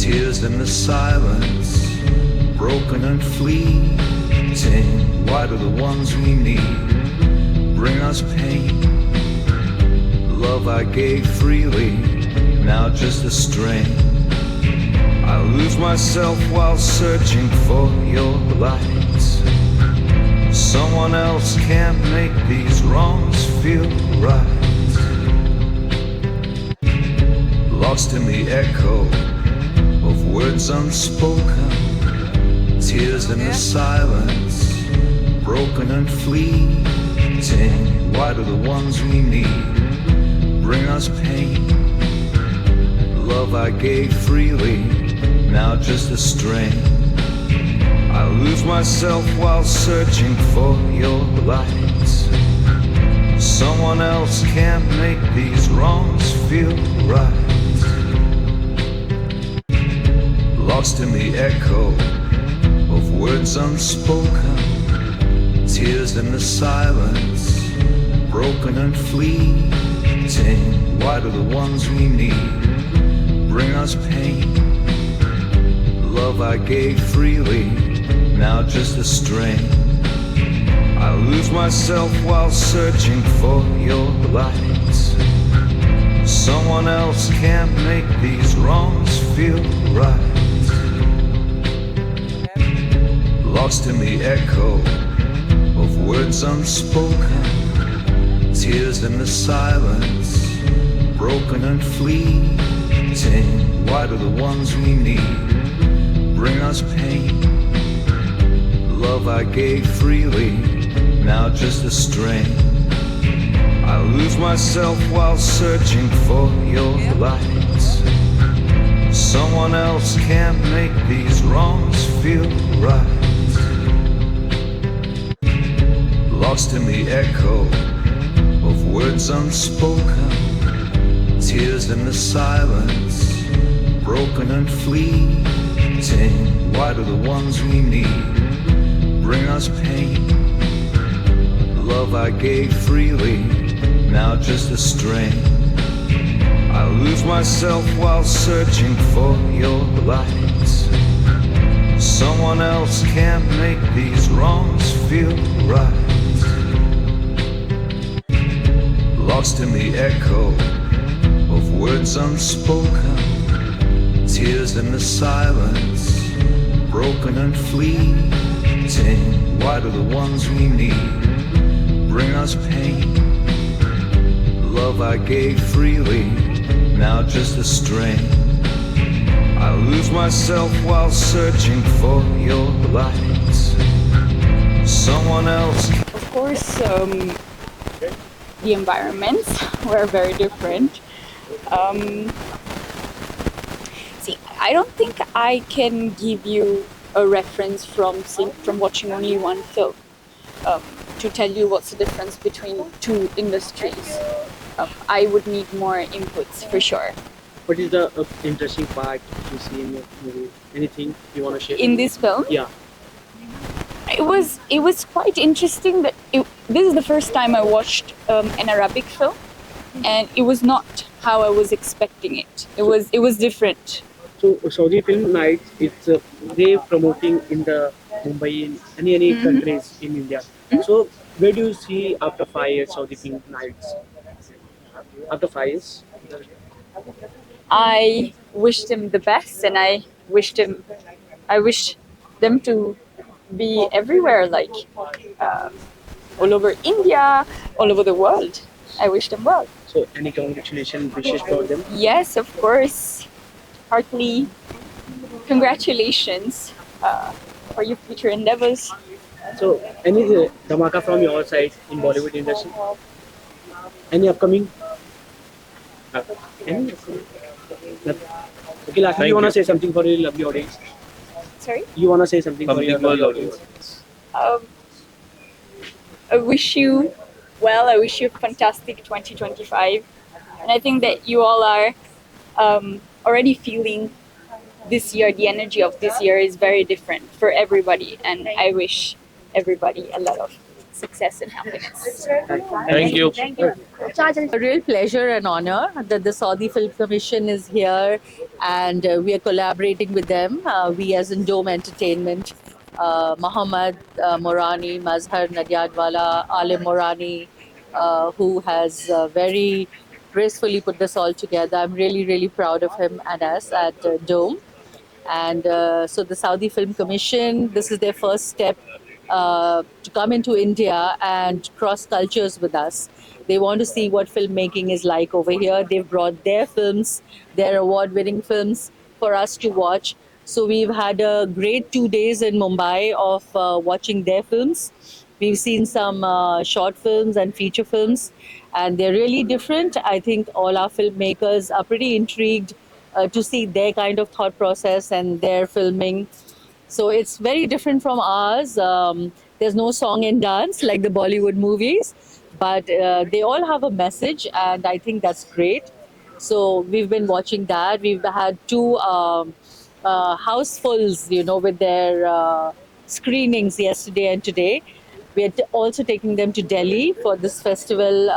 Tears in the silence, broken and fleeting. Why do the ones we need bring us pain? Love I gave freely, now just a strain. I lose myself while searching for your light. Someone else can't make these wrongs feel right. Lost in the echo of words unspoken, tears in the silence, broken and fleeting. Why do the ones we need bring us pain? Love I gave freely, now just a strain. I lose myself while searching for your light. Someone else can't make these wrongs feel right. Lost in the echo of words unspoken, tears in the silence, broken and fleeting. Why do the ones we need bring us pain? Love I gave freely, now just a strain. I lose myself while searching for your light. Someone else can't make these wrongs feel right. Lost in the echo of words unspoken, tears in the silence, broken and fleeting. Why do the ones we need bring us pain? Love I gave freely, now just a strain. I lose myself while searching for your light. Someone else can't make these wrongs feel right. Lost in the echo of words unspoken, tears in the silence, broken and fleeting. Why do the ones we need bring us pain? Love I gave freely, now just a strain. I lose myself while searching for your light. Someone else can't make these wrongs feel right. Lost in the echo of words unspoken, tears in the silence, broken and fleeting. Why do the ones we need bring us pain? Love I gave freely, now just a strain. I lose myself while searching for your light. Someone else. Of course, the environments were very different. See, I don't think I can give you a reference from watching only one film to tell you what's the difference between two industries. I would need more inputs for sure. What is the interesting part you see in the movie? Anything you want to share? In this film? Yeah. It was quite interesting that this is the first time I watched an Arabic film, and it was not how I was expecting it. It was different. So Saudi Film Nights, it's they promoting in the Mumbai and any countries in India. So where do you see after 5 years Saudi Film Nights? After 5 years? I wish them the best, and I wish them to be everywhere, like all over India, all over the world. I wish them well. So any congratulations wishes for them? Yes, of course. Heartily congratulations for your future endeavors. So any dhamaka from your side in Bollywood industry? Any upcoming? Any? Okay, lastly, you want to say something for your lovely audience? Sorry? You want to say something for your lovely audience? I wish you well. I wish you a fantastic 2025. And I think that you all are already feeling this year, the energy of this year is very different for everybody. And I wish everybody a lot of success and happiness. Thank you. A real pleasure and honor that the Saudi Film Commission is here, and we are collaborating with them. We, as in Dome Entertainment, Mohammad Morani, Mazhar Nadiadwala, Alim Morani, who has very gracefully put this all together. I'm really, really proud of him and us at Dome. And so the Saudi Film Commission, this is their first step to come into India and cross cultures with us. They want to see what filmmaking is like over here. They've brought their films, their award winning films, for us to watch. So we've had a great 2 days in Mumbai of watching their films. We've seen some short films and feature films, and they're really different. I think all our filmmakers are pretty intrigued to see their kind of thought process and their filming. So it's very different from ours. There's no song and dance like the Bollywood movies, but they all have a message, and I think that's great. So we've been watching that. We've had two housefuls, with their screenings yesterday and today. We are also taking them to Delhi for this festival,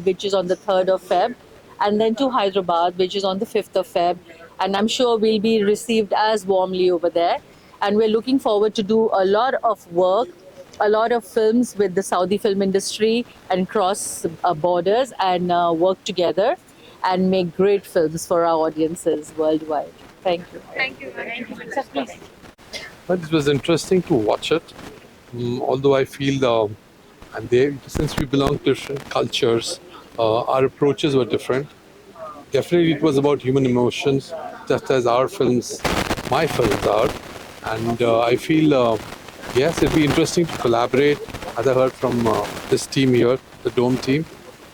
which is on the 3rd of Feb, and then to Hyderabad, which is on the 5th of Feb. And I'm sure we'll be received as warmly over there. And we're looking forward to do a lot of work, a lot of films with the Saudi film industry and cross borders and work together and make great films for our audiences worldwide. Thank you. Thank you. Sir, please. But it was interesting to watch it. Although I feel, since we belong to different cultures, our approaches were different. Definitely, it was about human emotions, just as my films are. And I feel, yes, it'd be interesting to collaborate. As I heard from this team here, the Dome team,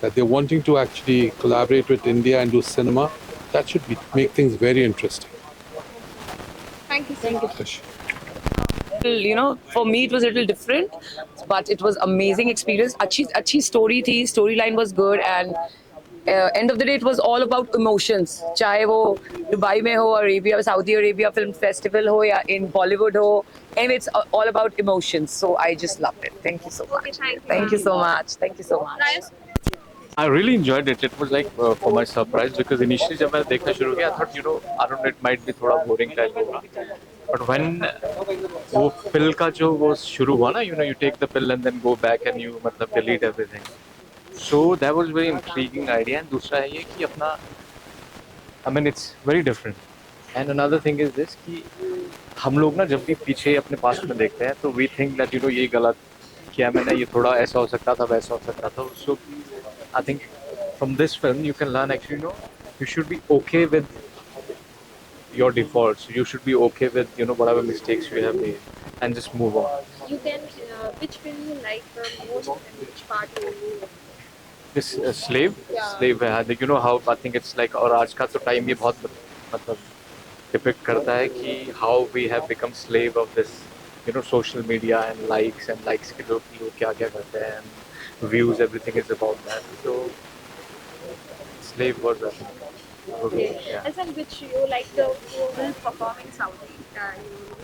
that they're wanting to actually collaborate with India and do cinema. That should make things very interesting. Thank you. Thank You. For me it was a little different, but it was amazing experience. Achhi story thi, storyline was good, and end of the day it was all about emotions. Chahe wo Dubai mein ho, Arabia, Saudi Arabia Film Festival ho, ya in Bollywood ho, and it's all about emotions. So I just loved it. Thank you so much. Okay, Thank you so much. Thank you so much. I really enjoyed it. It was like for my surprise, because initially जब मैंने देखना शुरू किया, I thought I don't know, it might be थोड़ा boring type होगा. But when वो pill का जो वो शुरू हुआ ना, you take the pill and then go back and you मतलब delete everything. So that was very intriguing idea. And दूसरा है ये कि अपना, I mean it's very different. And another thing is this कि हम लोग ना जब भी पीछे अपने past में देखते हैं, तो we think that ये गलत किया मैंने, ये थोड़ा ऐसा हो सकता था, वैसा हो सकता था. So I think from this film you can learn actually, you should be okay with your defaults. You should be okay with whatever mistakes you have made and just move on. You can, which film you like the most and which part you This slave, Yeah. slave है. How I think it's like, और आज का तो time ये बहुत मतलब depict करता है कि how we have become slave of this social media and likes के लोग क्या क्या करते हैं, and views, everything is about that. So slave was yeah. As in which you like the who will perform in Saudi, you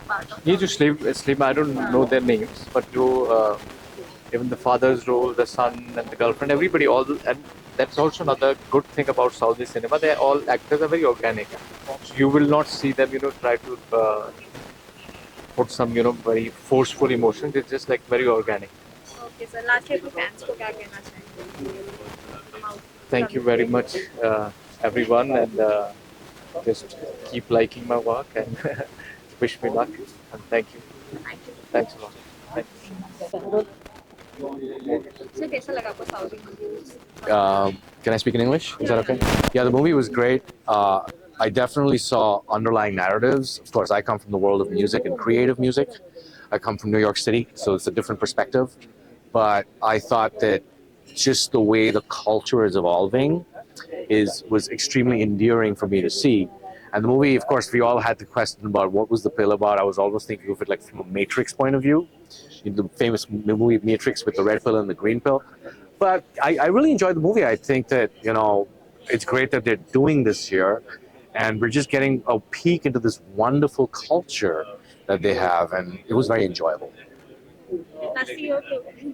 part of ये जो slave I don't know their names, but even the father's role, the son and the girlfriend, everybody, and that's also another good thing about Saudi cinema. They all actors are very organic. You will not see them try to put some very forceful emotions. It's just like very organic. Okay, sir. Last year, fans को क्या कहना चाहेंगे? Thank you very much, everyone, and just keep liking my work and wish me luck, and thank you. Thanks a lot. Thank you. Sir कैसा लगा आपको Saudi movies? Can I speak in English? Is that okay? Yeah, the movie was great. I definitely saw underlying narratives. Of course, I come from the world of music and creative music. I come from New York City, so it's a different perspective. But I thought that just the way the culture is evolving was extremely endearing for me to see. And the movie, of course, we all had the question about what was the pill about. I was always thinking of it like from a Matrix point of view, the famous movie Matrix with the red pill and the green pill. But I really enjoyed the movie. I think that, it's great that they're doing this here, and we're just getting a peek into this wonderful culture that they have, and it was very enjoyable.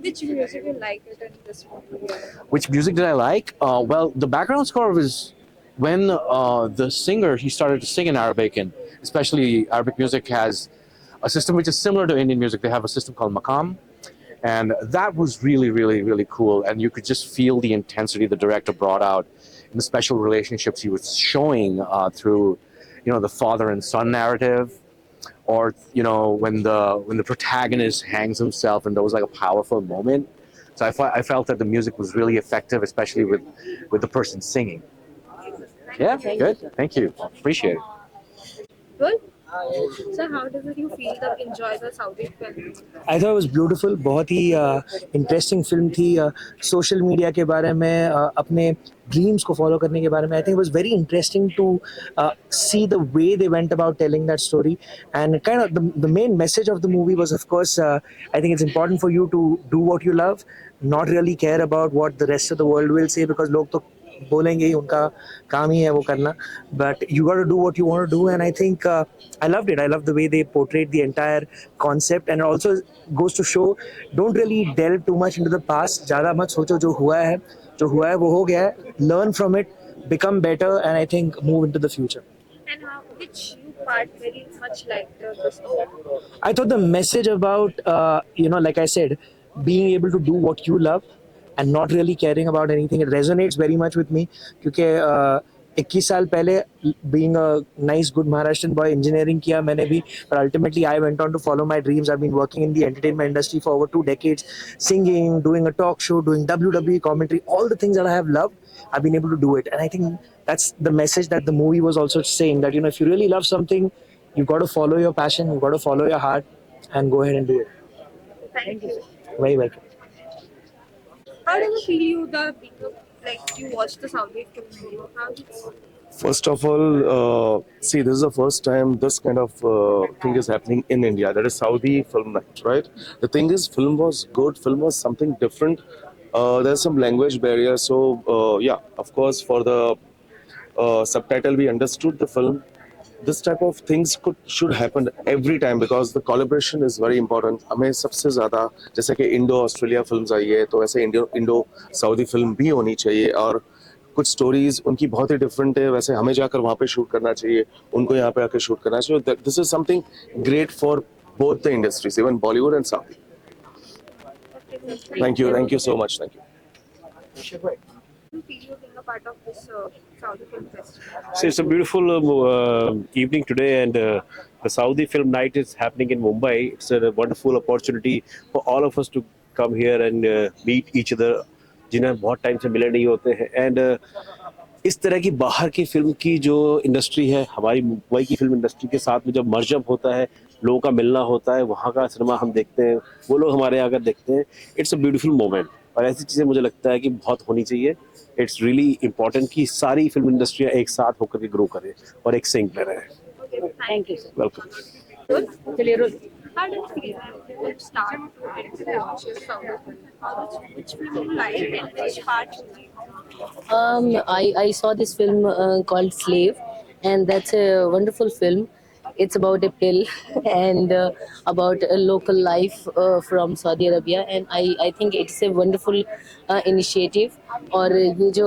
Which music you like it in this movie? Which music did I like? Well, the background score was when the singer he started to sing in Arabic, and especially Arabic music has a system which is similar to Indian music. They have a system called maqam, and that was really, really, really cool. And you could just feel the intensity the director brought out in the special relationships he was showing through, the father and son narrative, or when the protagonist hangs himself, and there was like a powerful moment. So I felt that the music was really effective, especially with the person singing. Yeah, good. Thank you. Appreciate it. Good. So how did you feel the enjoy the Saudi film? I thought was beautiful. बहुत ही interesting film थी. Social media के बारे में, अपने dreams को follow करने के बारे में. I think it was very interesting to see the way they went about telling that story, and kind of the main message of the movie was, of course, I think it's important for you to do what you love, not really care about what the rest of the world will say, because लोग तो बोलेंगे ही, उनका काम ही है वो करना. But you got to do what you want to do, and I think I loved it. I love the way they portrayed the entire concept, and it also goes to show, don't really delve too much into the past. ज़्यादा मत सोचो, जो हुआ है वो हो गया है. Learn from it, become better, and I think move into the future. And which you part very much liked this movie? I thought the message about, like I said, being able to do what you love and not really caring about anything, it resonates very much with me. क्योंकि 21 साल पहले, being a nice good Maharashtrian boy, engineering किया मैंने भी, but ultimately I went on to follow my dreams. I've been working in the entertainment industry for over 2 decades, singing, doing a talk show, doing WWE commentary, all the things that I have loved, I've been able to do it. And I think that's the message that the movie was also saying, that if you really love something, you've got to follow your passion, you've got to follow your heart, and go ahead and do it. Thank you. Very welcome. How does it feel you watched the Saudi film? How did it? First of all, see, this is the first time this kind of thing is happening in India. That is Saudi Film Night, right? The thing is, film was good. Film was something different. There's some language barrier, so yeah, of course, for the subtitle, we understood the film. This type of things should happen every time, because the collaboration is very important. हमें सबसे ज़्यादा, जैसे कि Indo Australia films आई है, तो ऐसे Indo Saudi film भी होनी चाहिए. और कुछ स्टोरीज उनकी बहुत ही डिफरेंट है, वैसे हमें जाकर वहाँ पे शूट करना चाहिए, उनको यहाँ पे आकर शूट करना चाहिए. This is something great for both the industries, even Bollywood and south. Thank you so much. Thank you. Do you feel you being a part of this Saudi Film Festival? So it's a beautiful evening today, and the Saudi Film Night is happening in Mumbai. It's a wonderful opportunity for all of us to come here and meet each other, जिन्हें बहुत time से मिले नहीं होते हैं. And इस तरह की बाहर की फिल्म की जो इंडस्ट्री है, हमारी मुंबई की फिल्म इंडस्ट्री के साथ में जब मर्जअप होता है, लोगों का मिलना होता है, वहाँ का सिनेमा हम देखते हैं, वो लोग हमारे यहाँ आकर देखते हैं. इट्स अ ब्यूटीफुल मोमेंट, और ऐसी चीज़ें मुझे लगता है कि बहुत होनी चाहिए. इट्स रियली इम्पोर्टेंट कि सारी फिल्म इंडस्ट्रियाँ एक साथ होकर के ग्रो करें और एक सिंक में रहें. Thank you. वेलकम. चलिए role. How do you feel when you start to watch your Saudi film? Which film you like and which part you like? I saw this film called Slave, and that's a wonderful film. It's about a pill and about a local life from Saudi Arabia, and I think it's a wonderful initiative. और ये जो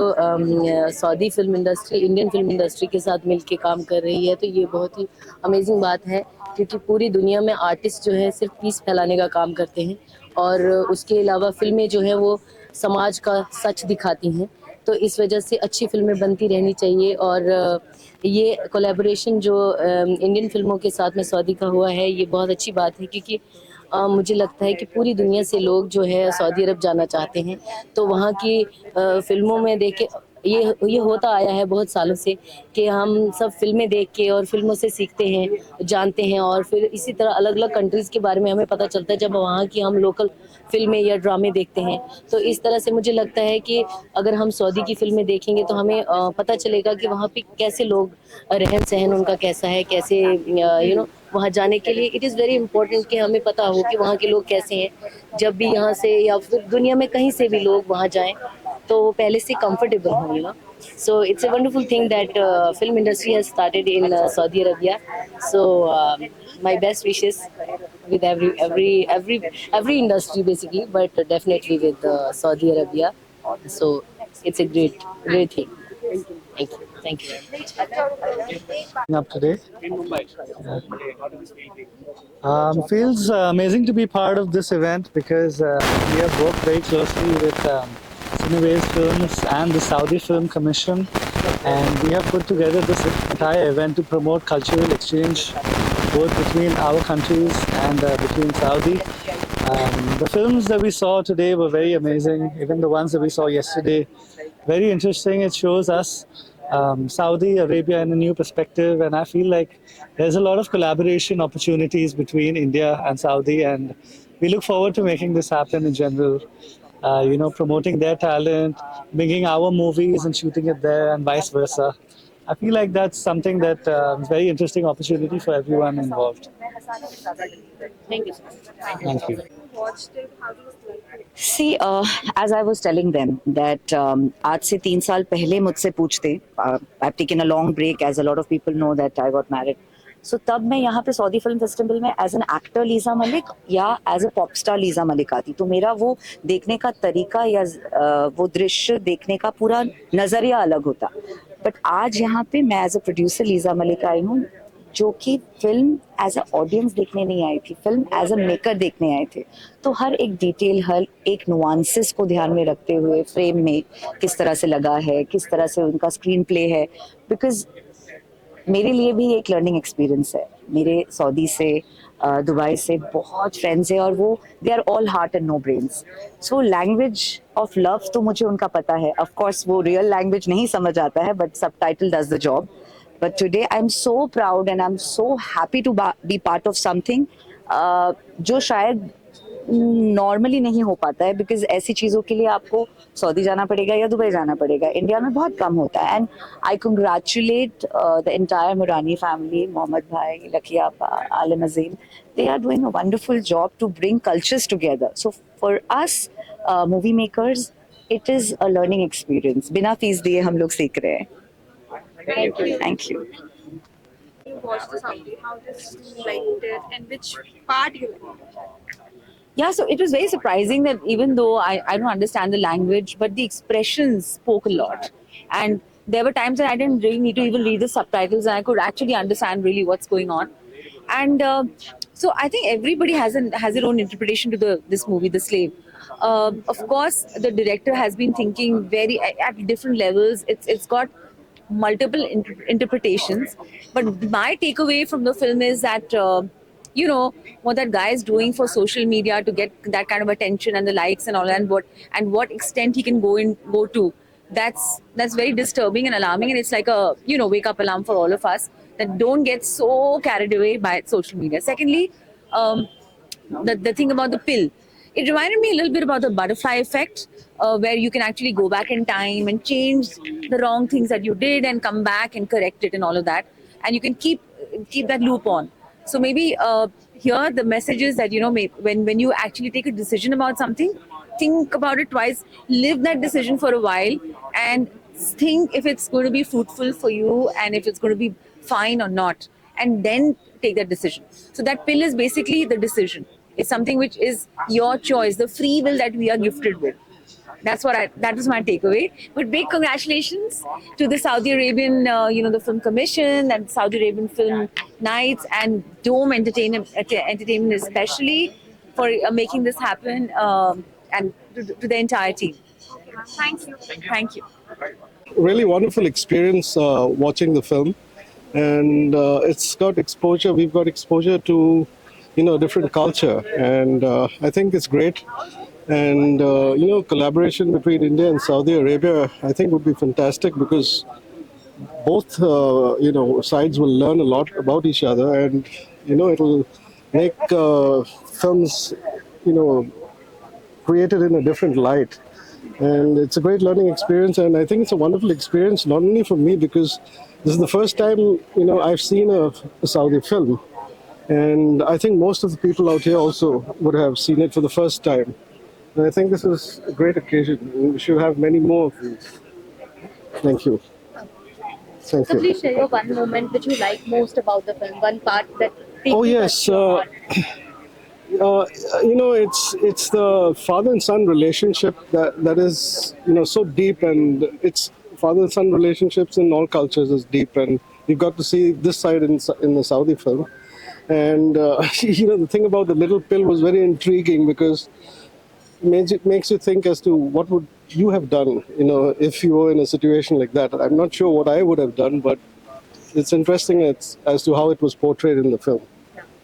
Saudi film industry Indian film industry के साथ मिलके काम कर रही है, तो ये बहुत ही अमेजिंग बात है, क्योंकि पूरी दुनिया में आर्टिस्ट जो है सिर्फ पीस फैलाने का काम करते हैं, और उसके अलावा फिल्में जो हैं वो समाज का सच दिखाती हैं. तो इस वजह से अच्छी फिल्में बनती रहनी चाहिए, और ये कोलैबोरेशन जो इंडियन फिल्मों के साथ में सऊदी का हुआ है, ये बहुत अच्छी बात है, क्योंकि मुझे लगता है कि पूरी दुनिया से लोग जो है सऊदी अरब जाना चाहते हैं. तो वहाँ की फिल्मों में देखे ये होता आया है बहुत सालों से कि हम सब फिल्में देख के और फिल्मों से सीखते हैं, जानते हैं, और फिर इसी तरह अलग अलग कंट्रीज़ के बारे में हमें पता चलता है जब वहाँ की हम लोकल फिल्में या ड्रामे देखते हैं. तो इस तरह से मुझे लगता है कि अगर हम सऊदी की फिल्में देखेंगे तो हमें पता चलेगा कि वहाँ पे कैसे लोग, रहन सहन उनका कैसा है, कैसे वहाँ जाने के लिए इट इज़ वेरी इंपॉर्टेंट कि हमें पता हो कि वहाँ के लोग कैसे हैं. जब भी यहाँ से या फिर दुनिया में कहीं से भी लोग वहाँ जाएं तो वो पहले से कंफर्टेबल होंगे ना. So it's a wonderful thing that film industry has started in Saudi Arabia. So my best wishes with every industry basically, but definitely with Saudi Arabia. So it's a great thing. Thank you. Thank you. Up today. In Mumbai, today, how do you feel? Feels amazing to be part of this event because we have worked very closely with Cineways Films and the Saudi Film Commission, and we have put together this entire event to promote cultural exchange both between our countries and between Saudi. The films that we saw today were very amazing, even the ones that we saw yesterday. Very interesting. It shows us Saudi Arabia in a new perspective, and I feel like there's a lot of collaboration opportunities between India and Saudi, and we look forward to making this happen in general. Promoting their talent, bringing our movies and shooting it there, and vice versa. I feel like that's something that is very interesting opportunity for everyone involved. Thank you. Thank you. See, as I was telling them that आज से 3 साल पहले मुझसे पूछते, I've taken a long break as a lot of people know that I got married. So तब मैं यहाँ पे सऊदी फिल्म फेस्टिवल में as an actor Liza Malik या as a pop star Liza Malik आती, तो मेरा वो देखने का तरीका या वो दृश्य देखने का पूरा नजरिया अलग होता. बट आज यहाँ पे मैं as a producer Liza Malik आई हूँ, जो कि फिल्म एज अ ऑडियंस देखने नहीं आई थी, फिल्म एज अ मेकर देखने आए थे. तो हर एक डिटेल, हर एक नुआंसेस को ध्यान में रखते हुए फ्रेम में किस तरह से लगा है, किस तरह से उनका स्क्रीन प्ले है, बिकॉज मेरे लिए भी एक लर्निंग एक्सपीरियंस है. मेरे सऊदी से दुबई से बहुत फ्रेंड्स हैं और वो they are all heart and no brains. So language of love तो मुझे उनका पता है. ऑफ कोर्स वो रियल लैंग्वेज नहीं समझ आता है, but subtitle does the job. But today I'm so proud and I'm so happy to be part of something जो शायद नॉर्मली नहीं हो पाता है, बिकॉज ऐसी चीज़ों के लिए आपको सऊदी जाना पड़ेगा या दुबई जाना पड़ेगा. इंडिया में बहुत कम होता है. And I congratulate the entire Murani family, Mohammad bhai, Lakiya apa, Alam Azeem. They are doing a wonderful job to bring cultures together. So for us movie makers it is a learning experience. बिना फीस दिए हम लोग सीख रहे हैं. Thank you. Thank you. You watched the Saudi, how did you like it and which part you liked? Yeah, so it was very surprising that even though I don't understand the language, but the expressions spoke a lot. And there were times that I didn't really need to even read the subtitles and I could actually understand really what's going on. And so I think everybody has their own interpretation to this movie, The Slave. Of course, the director has been thinking very at different levels. It's got multiple interpretations, but my takeaway from the film is that what that guy is doing for social media to get that kind of attention and the likes and all that, and what extent he can go to, that's very disturbing and alarming, and it's like a wake up alarm for all of us that don't get so carried away by social media. Secondly, the thing about the pill, it reminded me a little bit about the butterfly effect, where you can actually go back in time and change the wrong things that you did and come back and correct it and all of that. And you can keep that loop on. So maybe here the message is that, when you actually take a decision about something, think about it twice, live that decision for a while and think if it's going to be fruitful for you and if it's going to be fine or not, and then take that decision. So that pill is basically the decision. It's something which is your choice, the free will that we are gifted with. That was my takeaway. But big congratulations to the Saudi Arabian, the Film Commission and Saudi Arabian Film Nights and Dome Entertainment especially for making this happen, and to the entire team. Thank you. Thank you. Really wonderful experience watching the film, and it's got exposure. We've got exposure to different culture, and I think it's great. And collaboration between India and Saudi Arabia, I think, would be fantastic because both sides will learn a lot about each other, and it will make films created in a different light. And it's a great learning experience, and I think it's a wonderful experience not only for me, because this is the first time I've seen a Saudi film. And I think most of the people out here also would have seen it for the first time. And I think this is a great occasion. We should have many more of these. Thank you. Thank So you. please share your one moment which you like most about the film, one part that Oh deeply yes, touched your heart. it's the father and son relationship that is so deep, and it's father and son relationships in all cultures is deep, and you've got to see this side in the Saudi film. And the thing about the little pill was very intriguing because makes you think as to what would you have done, if you were in a situation like that. I'm not sure what I would have done, but it's interesting as to how it was portrayed in the film.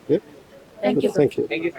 Yeah? Thank you. Thank you. Thank you.